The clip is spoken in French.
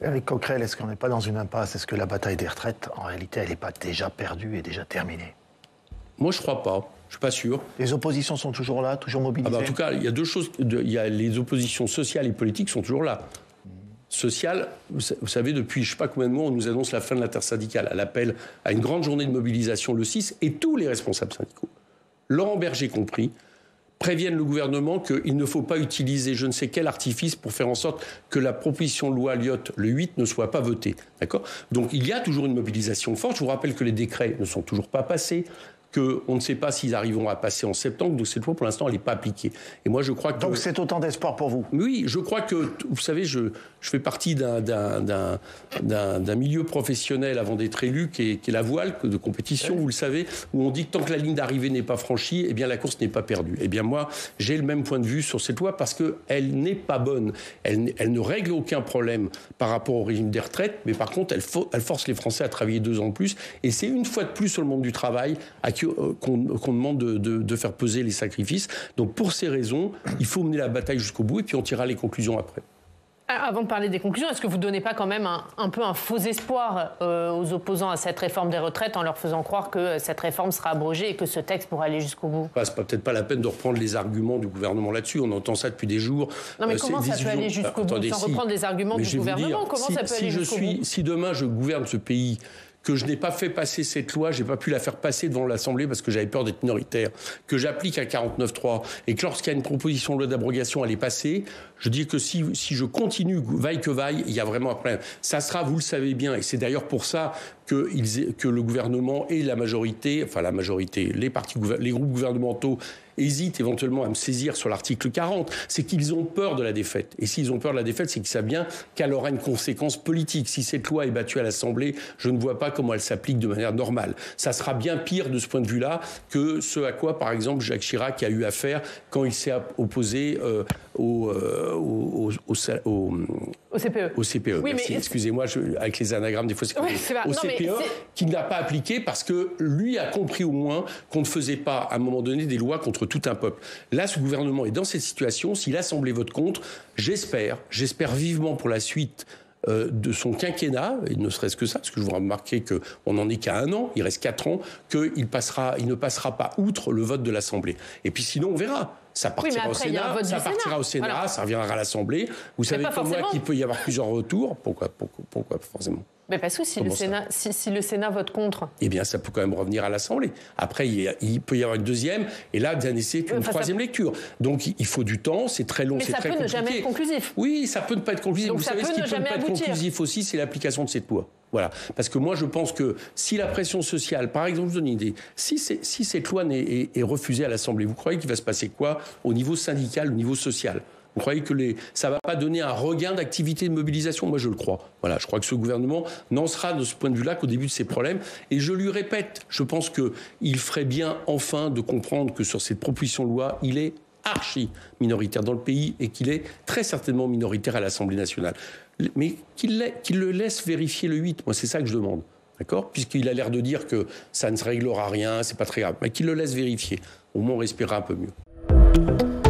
Avec Coquerel, est-ce qu'on n'est pas dans une impasse? Est-ce que la bataille des retraites, en réalité, elle n'est pas déjà perdue et déjà terminée? Moi, je ne crois pas. Je ne suis pas sûr. Les oppositions sont toujours là, toujours mobilisées? En tout cas, il y a deux choses. Il y a les oppositions sociales et politiques sont toujours là. Sociales, vous savez, depuis je ne sais pas combien de mois, on nous annonce la fin de l'intersyndicale. Elle appelle à une grande journée de mobilisation le 6 et tous les responsables syndicaux, Laurent Berger compris, préviennent le gouvernement qu'il ne faut pas utiliser je ne sais quel artifice pour faire en sorte que la proposition de loi Lyotte, le 8, ne soit pas votée. D'accord ? Donc il y a toujours une mobilisation forte. Je vous rappelle que les décrets ne sont toujours pas passés, qu'on ne sait pas s'ils arriveront à passer en septembre. Donc cette loi, pour l'instant, elle n'est pas appliquée. Et moi, je crois que... Donc c'est autant d'espoir pour vous? Oui, je crois que, vous savez, je fais partie d'un milieu professionnel avant d'être élu, qui est la voile de compétition, vous le savez, où on dit que tant que la ligne d'arrivée n'est pas franchie, eh bien la course n'est pas perdue. Eh bien moi, j'ai le même point de vue sur cette loi parce qu'elle n'est pas bonne. Elle ne règle aucun problème par rapport au régime des retraites, mais par contre, elle force les Français à travailler 2 ans de plus. Et c'est une fois de plus sur le monde du travail qu'on demande de faire peser les sacrifices. Donc pour ces raisons, il faut mener la bataille jusqu'au bout et puis on tirera les conclusions après. Alors, avant de parler des conclusions, est-ce que vous ne donnez pas quand même un peu un faux espoir aux opposants à cette réforme des retraites en leur faisant croire que cette réforme sera abrogée et que ce texte pourra aller jusqu'au bout? C'est peut-être pas la peine de reprendre les arguments du gouvernement là-dessus. On entend ça depuis des jours. Non mais comment ça peut aller jusqu'au bout sans reprendre les arguments du gouvernement? Comment ça peut aller jusqu'au bout? Si demain je gouverne ce pays, que je n'ai pas fait passer cette loi, je n'ai pas pu la faire passer devant l'Assemblée parce que j'avais peur d'être minoritaire, que j'applique un 49.3 et que lorsqu'il y a une proposition de loi d'abrogation, elle est passée, je dis que si je continue, vaille que vaille, il y a vraiment un problème. Ça sera, vous le savez bien, et c'est d'ailleurs pour ça que le gouvernement et la majorité, les groupes gouvernementaux hésitent éventuellement à me saisir sur l'article 40, c'est qu'ils ont peur de la défaite. Et s'ils ont peur de la défaite, c'est qu'ils savent bien qu'elle aura une conséquence politique. Si cette loi est battue à l'Assemblée, je ne vois pas comment elle s'applique de manière normale. Ça sera bien pire de ce point de vue-là que ce à quoi, par exemple, Jacques Chirac a eu affaire quand il s'est opposé au CPE. Au CPE, oui, merci. Excusez-moi, avec les anagrammes, des fois c'est compliqué. Au CPE, qu'il n'a pas appliqué parce que lui a compris au moins qu'on ne faisait pas, à un moment donné, des lois contre tout un peuple. Là, ce gouvernement est dans cette situation. Si l'Assemblée vote contre, j'espère vivement pour la suite de son quinquennat, et ne serait-ce que ça, parce que je vous remarquez qu'on n'en est qu'à 1 an, il reste 4 ans, qu'il ne passera pas outre le vote de l'Assemblée. Et puis sinon, on verra. Ça partira au Sénat, voilà. Ça reviendra à l'Assemblée. Vous savez comme moi qu'il peut y avoir plusieurs retours. Pourquoi forcément? Mais parce que si le Sénat vote contre... Eh bien, ça peut quand même revenir à l'Assemblée. Après, il peut y avoir une deuxième, et là, c'est une troisième lecture. Donc, il faut du temps, c'est très long, c'est très compliqué. Mais ça peut ne jamais être conclusif. Oui, ça peut ne pas être conclusif. Donc, vous savez, ce qui peut ne pas être conclusif aussi, c'est l'application de cette loi. Voilà. Parce que moi, je pense que si la pression sociale, par exemple, je vous donne une idée, si cette loi est refusée à l'Assemblée, vous croyez qu'il va se passer quoi au niveau syndical, au niveau social ? Vous croyez que ça ne va pas donner un regain d'activité de mobilisation? Moi, je le crois. Voilà, je crois que ce gouvernement n'en sera de ce point de vue-là qu'au début de ses problèmes. Et je lui répète, je pense qu'il ferait bien enfin de comprendre que sur cette proposition de loi, il est archi minoritaire dans le pays et qu'il est très certainement minoritaire à l'Assemblée nationale. Mais qu'il le laisse vérifier le 8. Moi, c'est ça que je demande. D'accord ? Puisqu'il a l'air de dire que ça ne se réglera rien, c'est pas très grave. Mais qu'il le laisse vérifier. Au moins, on respirera un peu mieux.